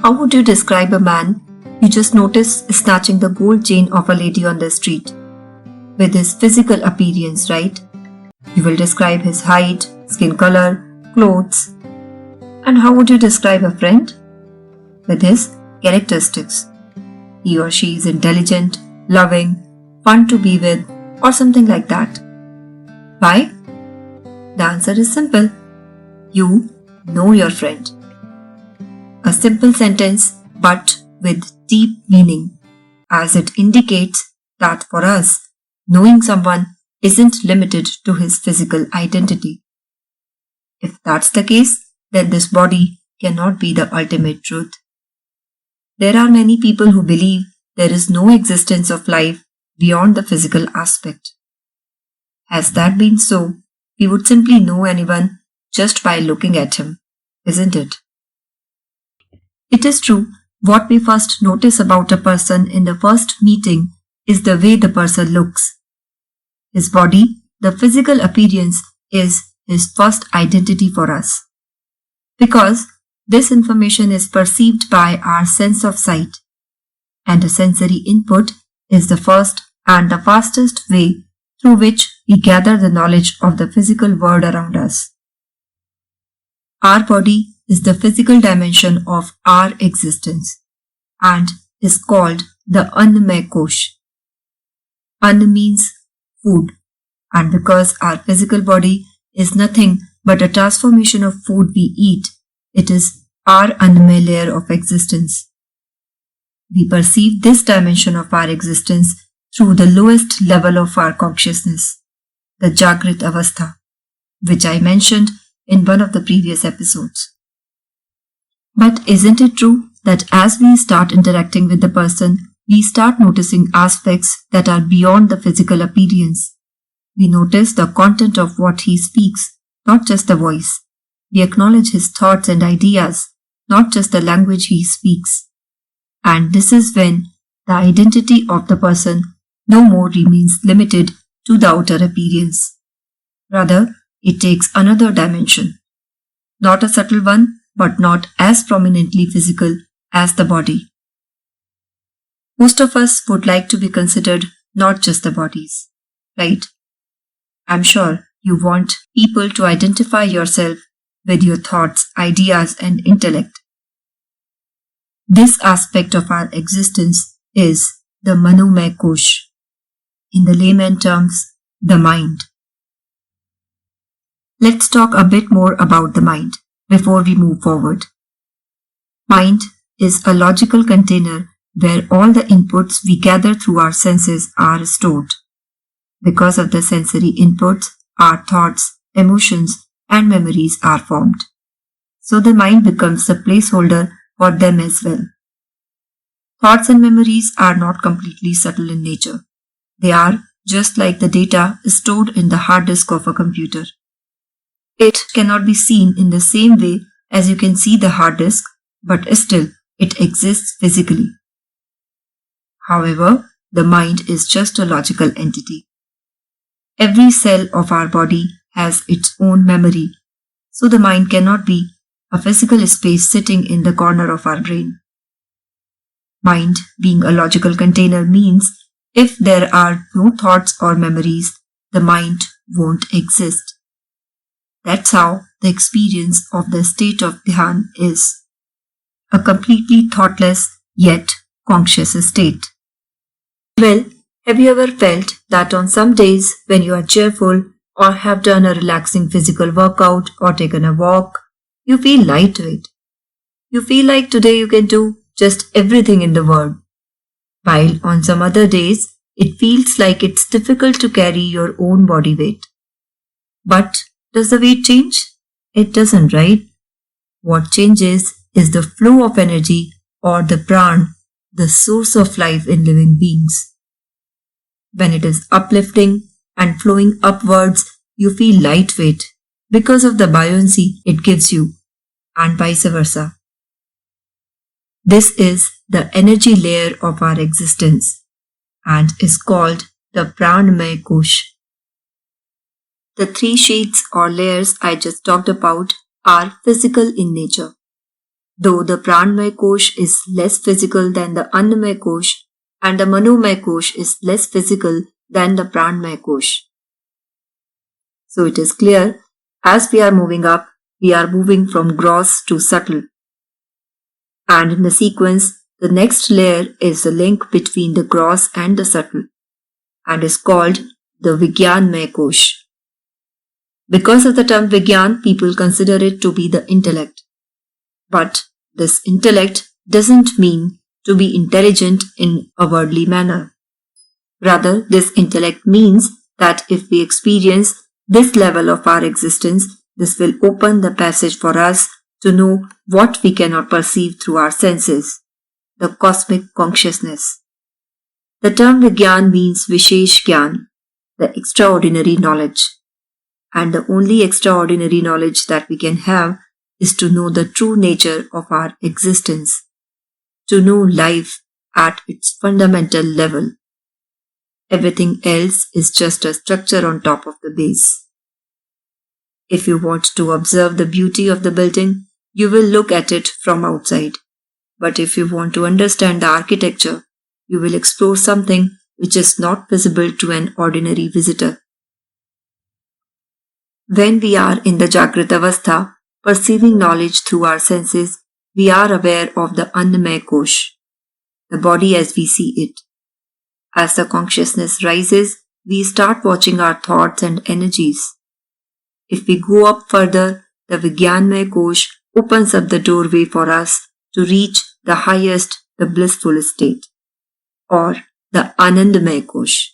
How would you describe a man you just noticed snatching the gold chain of a lady on the street? With his physical appearance, right? You will describe his height, skin color, clothes. And how would you describe a friend? With his characteristics. He or she is intelligent, loving, fun to be with, or something like that. Why? The answer is simple. You know your friend. A simple sentence, but with deep meaning, as it indicates that for us, knowing someone isn't limited to his physical identity. If that's the case, then this body cannot be the ultimate truth. There are many people who believe there is no existence of life beyond the physical aspect. Has that been so, we would simply know anyone just by looking at him, isn't it? It is true, what we first notice about a person in the first meeting is the way the person looks. His body, the physical appearance, is his first identity for us. Because this information is perceived by our sense of sight, and a sensory input is the first and the fastest way through which we gather the knowledge of the physical world around us. Our body is the physical dimension of our existence and is called the Annamay Kosh. Ann means food, and because our physical body is nothing but a transformation of food we eat, it is our Annamay layer of existence. We perceive this dimension of our existence through the lowest level of our consciousness, the Jagrit Avastha, which I mentioned in one of the previous episodes. But isn't it true that as we start interacting with the person, we start noticing aspects that are beyond the physical appearance? We notice the content of what he speaks, not just the voice. We acknowledge his thoughts and ideas, not just the language he speaks. And this is when the identity of the person no more remains limited to the outer appearance. Rather, it takes another dimension. Not a subtle one, but not as prominently physical as the body. Most of us would like to be considered not just the bodies, right? I'm sure you want people to identify yourself with your thoughts, ideas, and intellect. This aspect of our existence is the Manomay Kosh. In the layman terms, the mind. Let's talk a bit more about the mind before we move forward. Mind is a logical container where all the inputs we gather through our senses are stored. Because of the sensory inputs, our thoughts, emotions, and memories are formed. So the mind becomes the placeholder for them as well. Thoughts and memories are not completely subtle in nature. They are just like the data stored in the hard disk of a computer. It cannot be seen in the same way as you can see the hard disk, but still it exists physically. However, the mind is just a logical entity. Every cell of our body has its own memory, so the mind cannot be a physical space sitting in the corner of our brain. Mind being a logical container means if there are no thoughts or memories, the mind won't exist. That's how the experience of the state of Dhyan is. A completely thoughtless yet conscious state. Well, have you ever felt that on some days when you are cheerful or have done a relaxing physical workout or taken a walk, you feel lightweight? You feel like today you can do just everything in the world. While on some other days, it feels like it's difficult to carry your own body weight. But does the weight change? It doesn't, right? What changes is the flow of energy or the pran, the source of life in living beings. When it is uplifting and flowing upwards, you feel lightweight because of the buoyancy it gives you, and vice versa. This is the energy layer of our existence and is called the Pranamay Kosh. The three sheaths or layers I just talked about are physical in nature. Though the Pranmay Kosh is less physical than the Annamay Kosh and the Manomay Kosh is less physical than the Pranmay Kosh. So it is clear, as we are moving up, we are moving from gross to subtle. And in the sequence, the next layer is the link between the gross and the subtle and is called the Vigyanmay Kosh. Because of the term Vigyan, people consider it to be the intellect. But this intellect doesn't mean to be intelligent in a worldly manner. Rather, this intellect means that if we experience this level of our existence, this will open the passage for us to know what we cannot perceive through our senses, the cosmic consciousness. The term Vigyan means Vishesh Gyan, the extraordinary knowledge. And the only extraordinary knowledge that we can have is to know the true nature of our existence, to know life at its fundamental level. Everything else is just a structure on top of the base. If you want to observe the beauty of the building, you will look at it from outside. But if you want to understand the architecture, you will explore something which is not visible to an ordinary visitor. When we are in the Jagrata Avastha, perceiving knowledge through our senses, we are aware of the Annamay Kosh, the body as we see it. As the consciousness rises, we start watching our thoughts and energies. If we go up further, the Vigyanmay Kosh opens up the doorway for us to reach the highest, the blissful state, or the Anandamay Kosh.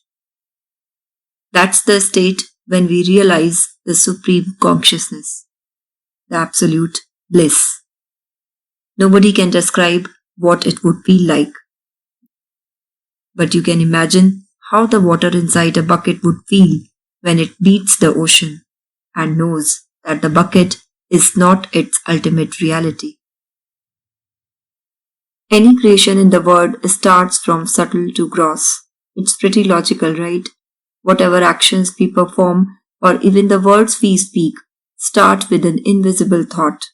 That's the state when we realize the supreme consciousness, the absolute bliss. Nobody can describe what it would feel like. But you can imagine how the water inside a bucket would feel when it beats the ocean and knows that the bucket is not its ultimate reality. Any creation in the world starts from subtle to gross. It's pretty logical, right? Whatever actions we perform or even the words we speak start with an invisible thought.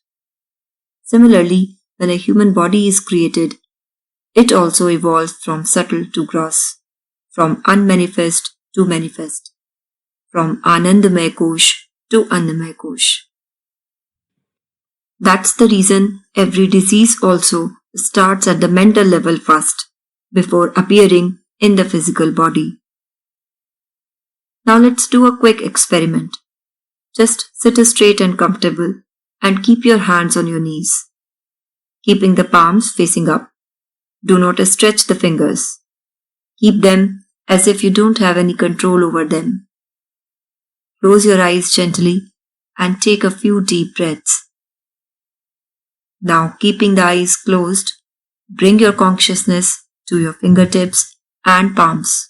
Similarly, when a human body is created, it also evolves from subtle to gross, from unmanifest to manifest, from Anandamay Kosh to Annamay Kosh. That's the reason every disease also starts at the mental level first, before appearing in the physical body. Now let's do a quick experiment. Just sit straight and comfortable and keep your hands on your knees, keeping the palms facing up. Do not stretch the fingers. Keep them as if you don't have any control over them. Close your eyes gently and take a few deep breaths. Now, keeping the eyes closed, bring your consciousness to your fingertips and palms.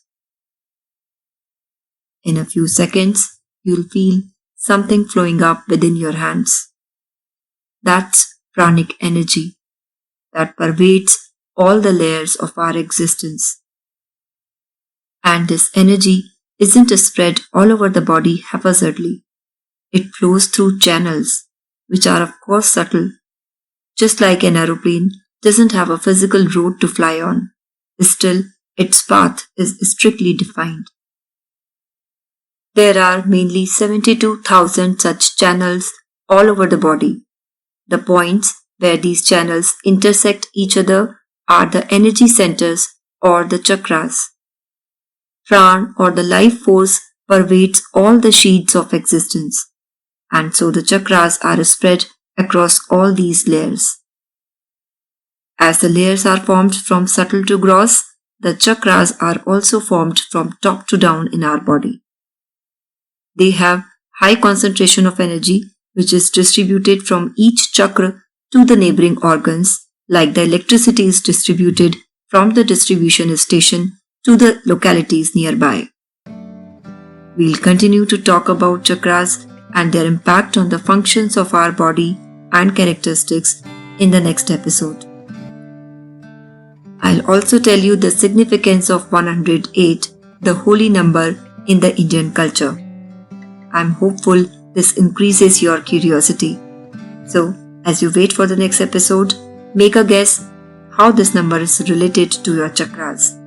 In a few seconds, you'll feel something flowing up within your hands. That's pranic energy that pervades all the layers of our existence. And this energy isn't spread all over the body haphazardly. It flows through channels, which are of course subtle. Just like an aeroplane doesn't have a physical road to fly on, still its path is strictly defined. There are mainly 72,000 such channels all over the body. The points where these channels intersect each other are the energy centers or the chakras. Pran or the life force pervades all the sheaths of existence, and so the chakras are spread across all these layers. As the layers are formed from subtle to gross, the chakras are also formed from top to down in our body. They have high concentration of energy which is distributed from each chakra to the neighboring organs, like the electricity is distributed from the distribution station to the localities nearby. We'll continue to talk about chakras and their impact on the functions of our body and characteristics in the next episode. I'll also tell you the significance of 108, the holy number in the Indian culture. I'm hopeful this increases your curiosity. So, as you wait for the next episode, Make a guess how this number is related to your chakras.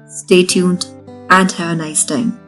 Stay tuned and have a nice time.